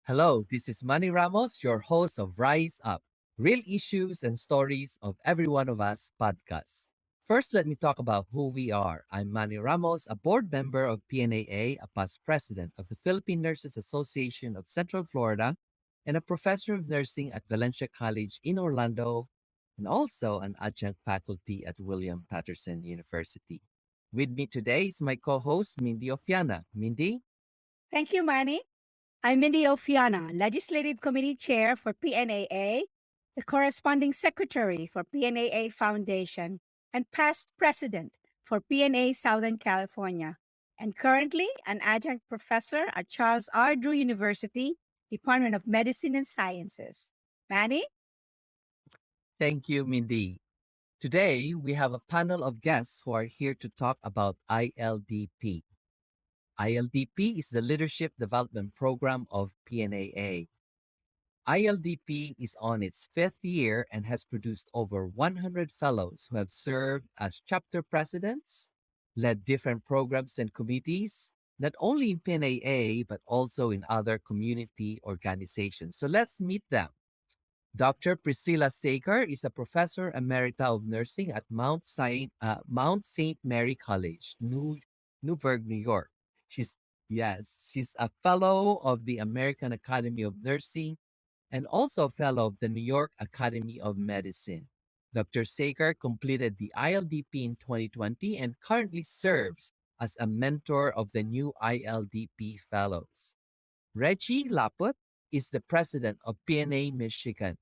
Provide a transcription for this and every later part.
Hello, this is Manny Ramos, your host of Rise Up, Real Issues and Stories of Every One of Us podcast. First, let me talk about who we are. I'm Manny Ramos, a board member of PNAA, a past president of the Philippine Nurses Association of Central Florida, and a professor of nursing at Valencia College in Orlando, and also an adjunct faculty at William Patterson University. With me today is my co host, Mindy Ofiana. Mindy? Thank you, Manny. I'm Mindy Ofiana, Legislative Committee Chair for PNAA, the corresponding Secretary for PNAA Foundation, and past President for PNA Southern California, and currently an adjunct professor at Charles R. Drew University, Department of Medicine and Sciences. Manny? Thank you, Mindy. Today, we have a panel of guests who are here to talk about iLDP. iLDP is the Leadership Development Program of PNAA. iLDP is on its fifth year and has produced over 100 fellows who have served as chapter presidents, led different programs and committees, not only in PNAA but also in other community organizations. So let's meet them. Dr. Priscilla Saker is a professor emerita of nursing at Mount Saint Mary College, Newburgh, New York. She's she's a fellow of the American Academy of Nursing and also a fellow of the New York Academy of Medicine. Dr. Saker completed the ILDP in 2020 and currently serves as a mentor of the new ILDP fellows. Reggie Laput is the president of PNA Michigan.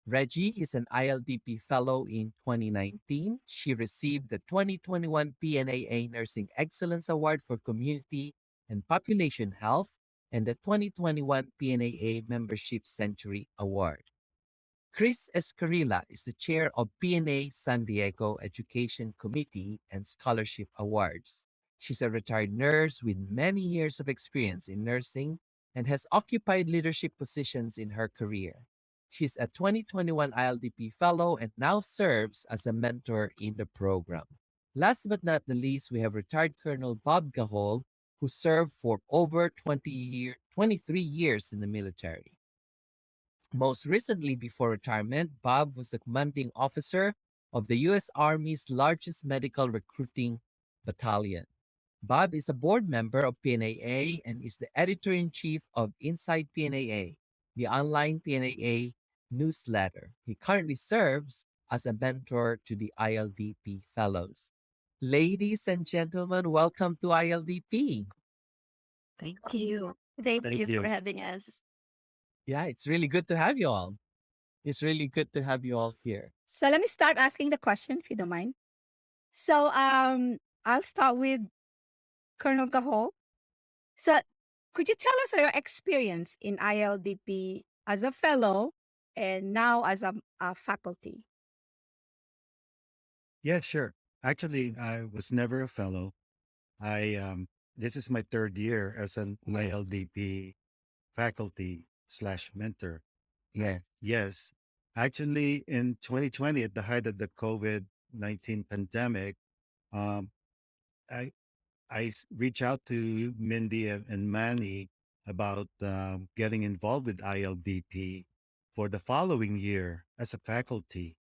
Reggie is an ILDP fellow in 2019. She received the 2021 PNAA Nursing Excellence Award for Community and Population Health and the 2021 PNAA Membership Century Award. Chris Escarilla is the chair of PNA San Diego Education Committee and Scholarship Awards. She's a retired nurse with many years of experience in nursing and has occupied leadership positions in her career. She's a 2021 ILDP Fellow and now serves as a mentor in the program. Last but not the least, we have retired Colonel Bob Gahol, who served for over 23 years in the military. Most recently, before retirement, Bob was the commanding officer of the U.S. Army's largest medical recruiting battalion. Bob is a board member of PNAA and is the editor in chief of Inside PNAA, the online PNAA newsletter. He currently serves as a mentor to the ILDP fellows. Ladies and gentlemen, welcome to ILDP. Thank you. Thank Thank you. you for having us. Yeah, it's really good to have you all. It's really good to have you all here. So let me start asking the question, if you don't mind. So I'll start with Colonel Gahol. So, could you tell us your experience in ILDP as a fellow and now as a faculty? Yeah, sure. Actually, I was never a fellow. I This is my third year as an ILDP faculty slash mentor. Yes. Yes, actually, in 2020, at the height of the COVID-19 pandemic, um, I reached out to Mindy and Manny about getting involved with ILDP for the following year as a faculty.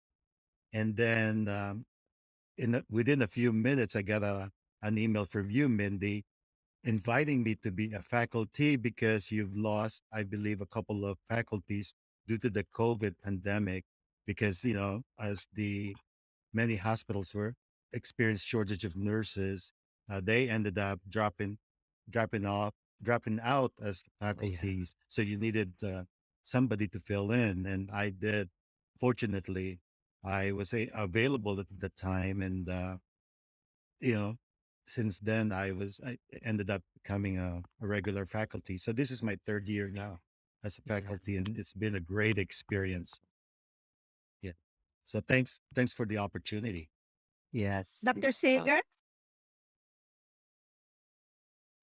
And then within a few minutes, I got an email from you, Mindy, inviting me to be a faculty because you've lost, I believe, a couple of faculties due to the COVID pandemic. Because as the many hospitals were experienced shortage of nurses, they ended up dropping off, dropping out as Yeah. faculties. So you needed somebody to fill in, and I did. Fortunately, I was available at the time, and you know, since then I ended up becoming a regular faculty. So this is my third year now as a Yeah. faculty, and it's been a great experience. Yeah. So thanks for the opportunity. Yes. Dr. Sager?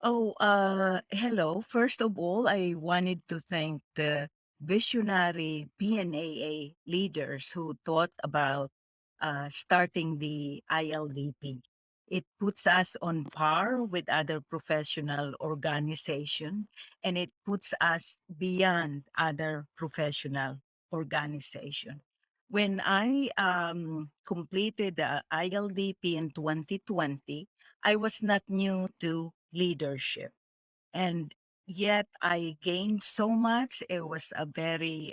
Hello. First of all, I wanted to thank the visionary PNAA leaders who thought about starting the ILDP. It puts us on par with other professional organizations, and it puts us beyond other professional organizations. When I completed the ILDP in 2020, I was not new to leadership. And yet I gained so much. It was a very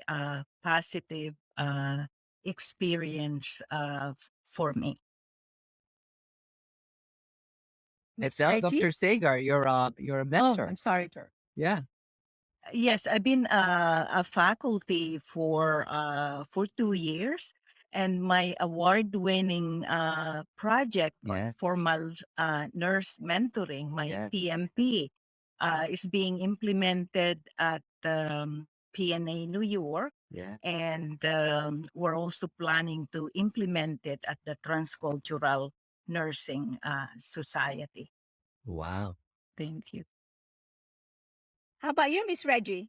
positive experience for me. And Miss now, Reggie? Dr. Sagar, you're a Oh, mentor. I'm sorry. Yeah. Yes, I've been a faculty for 2 years, and my award-winning project on Yeah. formal nurse mentoring, my Yeah. PMP, is being implemented at PNA New York, Yeah. and we're also planning to implement it at the Transcultural Nursing Society. Wow. Thank you. How about you, Miss Reggie?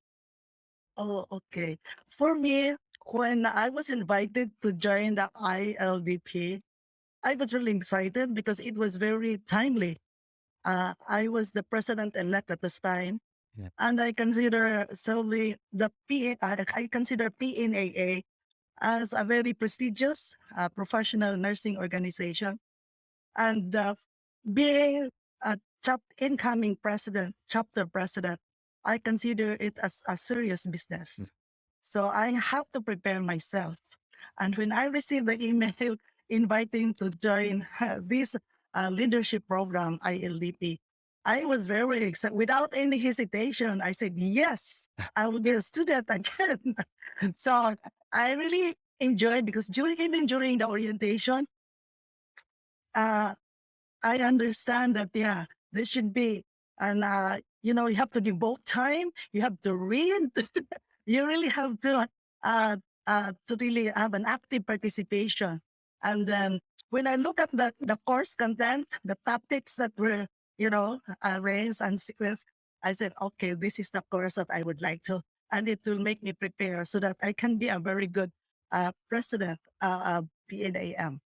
Oh, okay. For me, when I was invited to join the iLDP, I was really excited because it was very timely. I was the president-elect at this time, Yeah. and I consider solely I consider PNAA as a very prestigious professional nursing organization, and being a incoming chapter president, I consider it as a serious business. Mm. So I have to prepare myself. And when I received the email inviting to join this leadership program, ILDP, I was very excited. Without any hesitation, I said, yes, I will be a student again. So I really enjoyed because even during the orientation, uh, I understand that, yeah, there should be, and, you have to devote time, you have to read, you really have to really have an active participation. And then when I look at the course content, the topics that were, raised and sequenced, I said, okay, this is the course that I would like to, and it will make me prepare so that I can be a very good president of PNAM.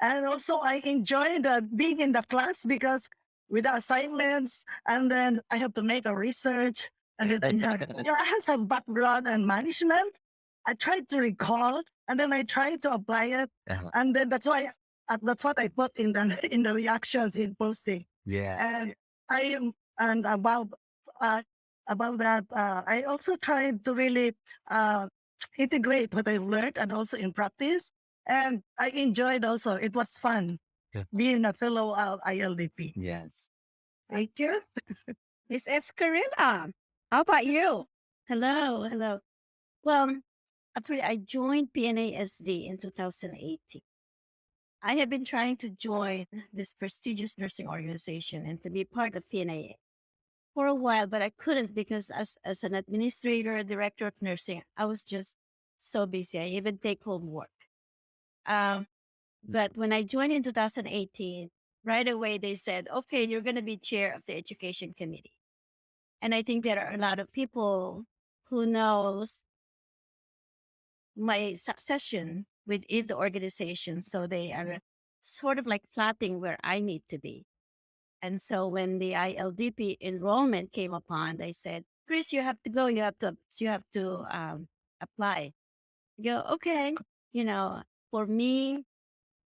And also, I enjoyed being in the class because with the assignments, and then I have to make a research, and then I have some background and management. I tried to recall, and then I tried to apply it, Uh-huh. and then that's what I put in the in the reactions in posting. Yeah. And I am and uh, about that, I also tried to really uh, integrate what I've learned and also in practice. And I enjoyed also. It was fun Yeah. being a fellow ILDP. Yes. Thank you. Miss Escarilla? How about you? Hello. Well, actually, I joined PNASD in 2018. I have been trying to join this prestigious nursing organization and to be part of PNA for a while, but I couldn't because as an administrator, director of nursing, I was just so busy. I even take home work. But when I joined in 2018, right away they said, okay, you're going to be chair of the education committee. And I think there are a lot of people who knows my succession within the organization. So they are sort of like plotting where I need to be. And so when the ILDP enrollment came upon, they said, Chris, you have to go. You have to apply. I go, okay. For me,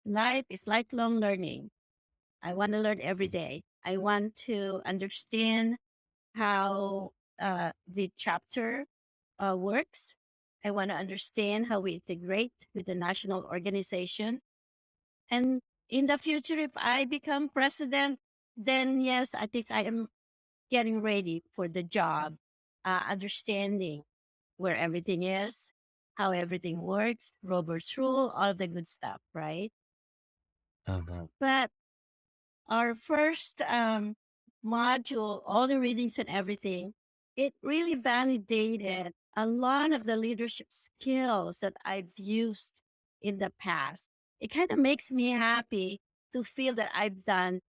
life is lifelong learning. I want to learn every day. I want to understand how the chapter works. I want to understand how we integrate with the national organization. And in the future, if I become president, then yes, I think I am getting ready for the job, understanding where everything is, how everything works, Robert's rule, all the good stuff, right? Uh-huh. But our first module, all the readings and everything, it really validated a lot of the leadership skills that I've used in the past. It kind of makes me happy to feel that I've done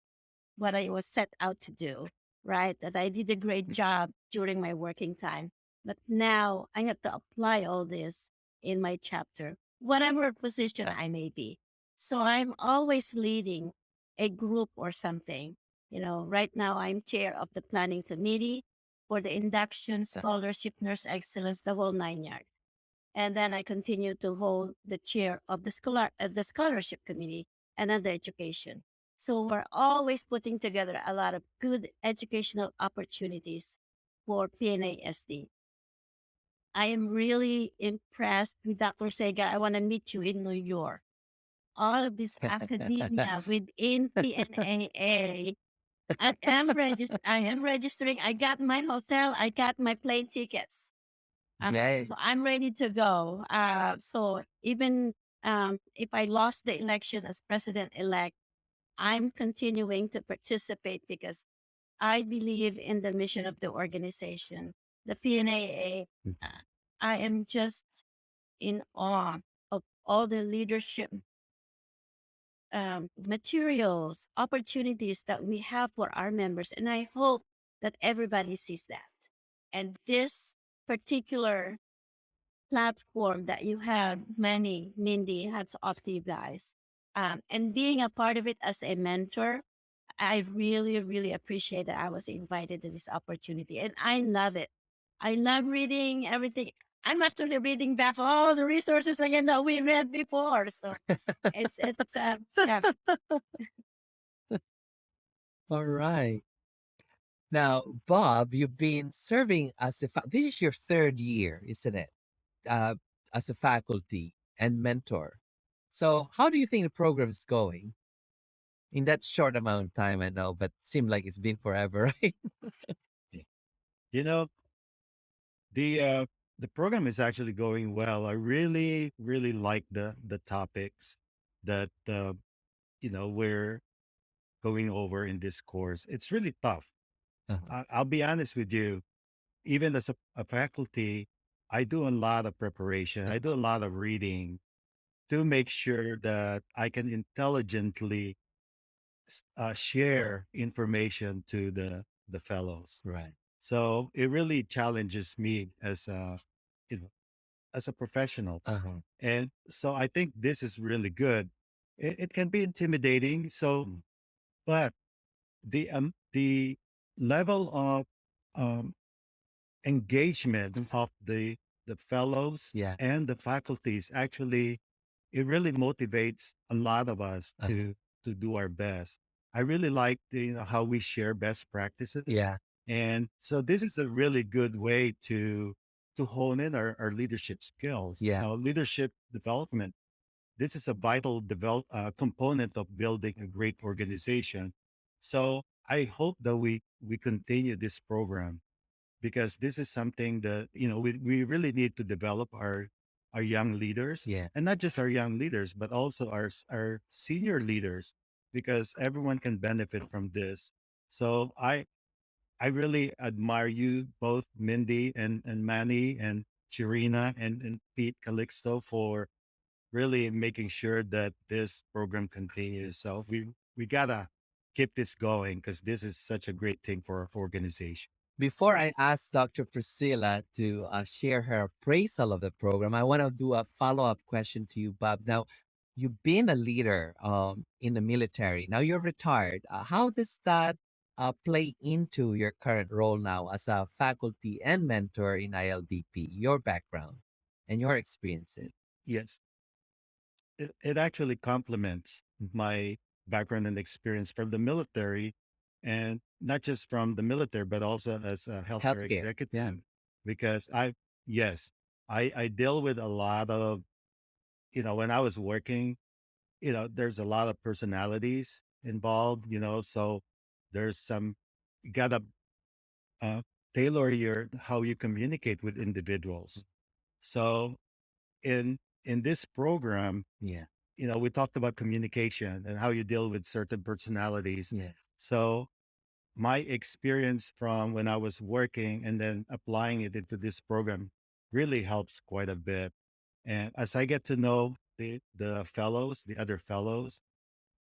what I was set out to do, right? That I did a great job during my working time. But now I have to apply all this in my chapter, whatever position I may be. So I'm always leading a group or something. Right now I'm chair of the planning committee for the induction, scholarship, nurse excellence, the whole 9 yards. And then I continue to hold the chair of the scholarship committee and then the education. So we're always putting together a lot of good educational opportunities for PNASD. I am really impressed with Dr. Sega. I want to meet you in New York. All of this academia within PNAA. I am registering. I got my hotel. I got my plane tickets. Nice. So I'm ready to go. So even if I lost the election as president elect, I'm continuing to participate because I believe in the mission of the organization, the PNAA. I am just in awe of all the leadership materials, opportunities that we have for our members. And I hope that everybody sees that. And this particular platform that you have, Mindy, hats off to you guys. And being a part of it as a mentor, I really, really appreciate that I was invited to this opportunity. And I love it. I love reading everything. I'm actually reading back all the resources again that we read before. So it's yeah. All right. Now, Bob, you've been serving as this is your third year, isn't it? Uh, as a faculty and mentor. So, how do you think the program is going in that short amount of time? I know, but seemed like it's been forever, right? You know, the program is actually going well. I really, really like the topics that we're going over in this course. It's really tough. Uh-huh. I'll be honest with you. Even as a faculty, I do a lot of preparation. I do a lot of reading to make sure that I can intelligently share information to the fellows. Right. So it really challenges me as you know as a professional, Uh-huh. and so I think this is really good. It can be intimidating, so but the level of um, engagement of the fellows Yeah. and the faculties actually it really motivates a lot of us Uh-huh. to do our best. I really like how we share best practices, Yeah. and so this is a really good way to hone in our leadership skills. Yeah. Leadership development. This is a vital component of building a great organization. So I hope that we continue this program because this is something that we really need to develop our young leaders, Yeah. and not just our young leaders but also our senior leaders, because everyone can benefit from this. So I really admire you both, Mindy and Manny and Chirina and Pete Calixto, for really making sure that this program continues. So we gotta keep this going because this is such a great thing for our organization. Before I ask Dr. Priscilla to share her appraisal of the program, I want to do a follow up question to you, Bob. Now, you've been a leader in the military. Now you're retired. How does that play into your current role now as a faculty and mentor in ILDP? Your background and your experiences. Yes, it actually complements my background and experience from the military, and not just from the military, but also as a healthcare Healthcare. executive. Yeah. Because yes, I deal with a lot of, when I was working, there's a lot of personalities involved, so there's some, you gotta uh, tailor how you communicate with individuals. So in this program, Yeah. we talked about communication and how you deal with certain personalities. Yeah. So my experience from when I was working and then applying it into this program really helps quite a bit. And as I get to know the other fellows,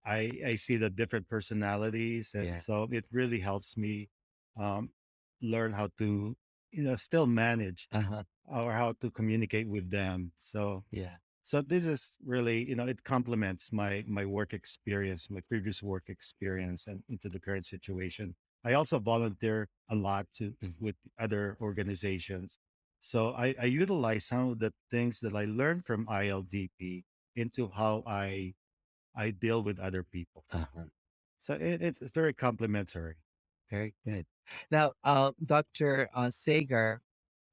I see the different personalities, and Yeah. so it really helps me um, learn how to still manage Uh huh. or how to communicate with them. So Yeah. So this is really, it complements my work experience, my previous work experience, and into the current situation. I also volunteer a lot to Mhm. with other organizations. So I utilize some of the things that I learned from ILDP into how I deal with other people. Uh-huh. So it's very complementary. Very good. Now, Dr. Sager,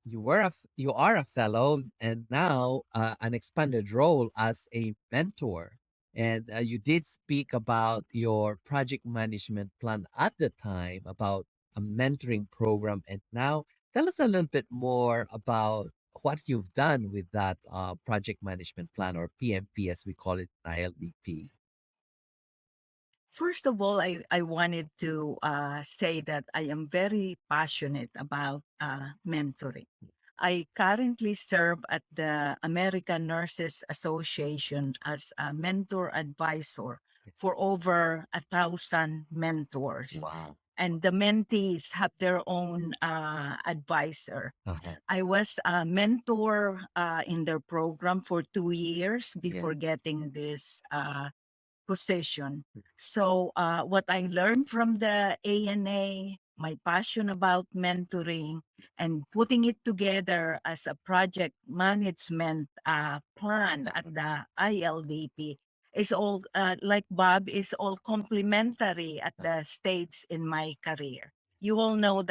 you are a fellow and now an expanded role as a mentor. And you did speak about your project management plan at the time about a mentoring program. And now tell us a little bit more about what you've done with that project management plan, or PMP as we call it in ILDP. First of all, I wanted to say that I am very passionate about mentoring. I currently serve at the American Nurses Association as a mentor advisor for over 1,000 mentors. Wow. And the mentees have their own advisor. Uh-huh. I was a mentor in their program for 2 years Yeah. before getting this position. So, what I learned from the ANA, my passion about mentoring, and putting it together as a project management plan at the ILDP is all, like Bob, is all complementary at the stage in my career. You all know that.